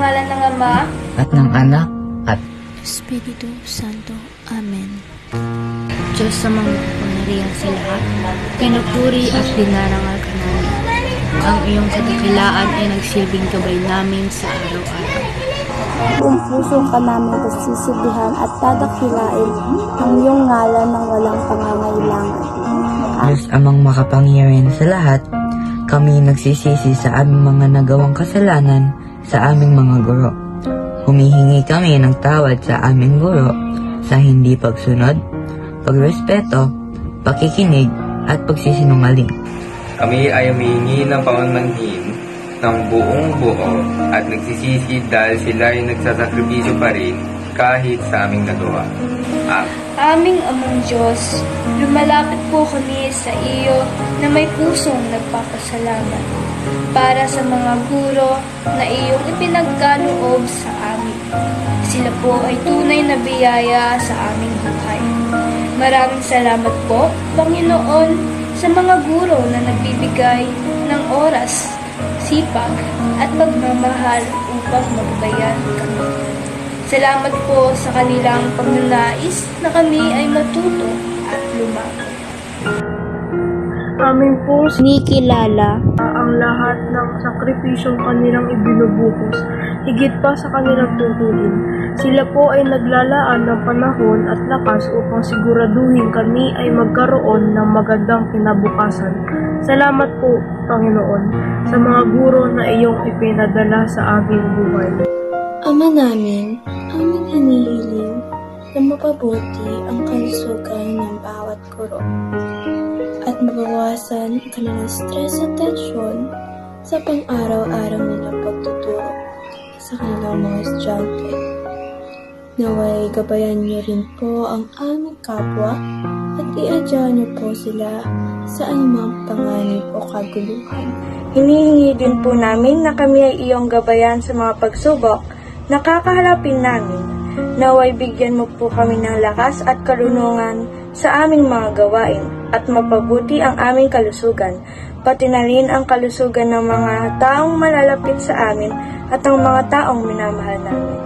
ngalan ng Ama, at ng Anak, at Espiritu Santo. Amen. Diyos sa mga kapangyarihan sa lahat, pinupuri at dinarangal ka namin. Ang iyong kadakilaan ay nagsilbing gabay namin sa araw-araw. Buong pusong ka namin kasisibihan at dadakilain ang iyong ngalan ng walang pangangailangan. Diyos amang makapangyarihan sa lahat, kami nagsisisi sa aming mga nagawang kasalanan sa aming mga guro. Humihingi kami ng tawad sa aming guro sa hindi pagsunod, pagrespeto, pakikinig at pagsisinungaling. Kami ay humihingi ng pamanmanhin ng buong buo at nagsisisi dahil sila ay nagsasakripisyo pa rin kahit sa aming nagawa. aming Amang Diyos, lumalapit po kami sa iyo na may pusong nagpapasalamat para sa mga guro na iyong ipinagkaloob sa amin. Sila po ay tunay na biyaya sa aming buhay. Maraming salamat po, Panginoon, sa mga guro na nagbibigay ng oras, sipag at pagmamahal upang magbayan kami. Salamat po sa kanilang pagnanais na kami ay matuto at lumago. Amin po Kinikilala ang lahat ng sakripisyong kanilang ibinubuhos, higit pa sa kanilang tutuhin. Sila po ay naglalaan ng panahon at lakas upang siguraduhin kami ay magkaroon ng magandang kinabukasan. Salamat po, Panginoon, sa mga guro na iyong ipinadala sa aming buhay. Ama namin, aming hinihiling na mapabuti ang kalusugan ng bawat guro at mabawasan ang kanilang stress at tensyon sa pang-araw-araw nilang pagtuturo sa kanilang mga estudyante. Naway gabayan niyo rin po ang aming kapwa at iadya niyo po sila sa anumang panganib o kaguluhan. Hinihingi din po namin na kami ay iyong gabayan sa mga pagsubok na kakaharapin namin. Naway bigyan mo po kami ng lakas at karunungan sa aming mga gawain at mapabuti ang aming kalusugan, pati na rin ang kalusugan ng mga taong malalapit sa amin at ang mga taong minamahal namin.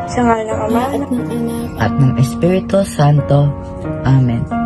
Sa ngalan ng Ama At ng Anak at ng Espiritu Santo. Amen.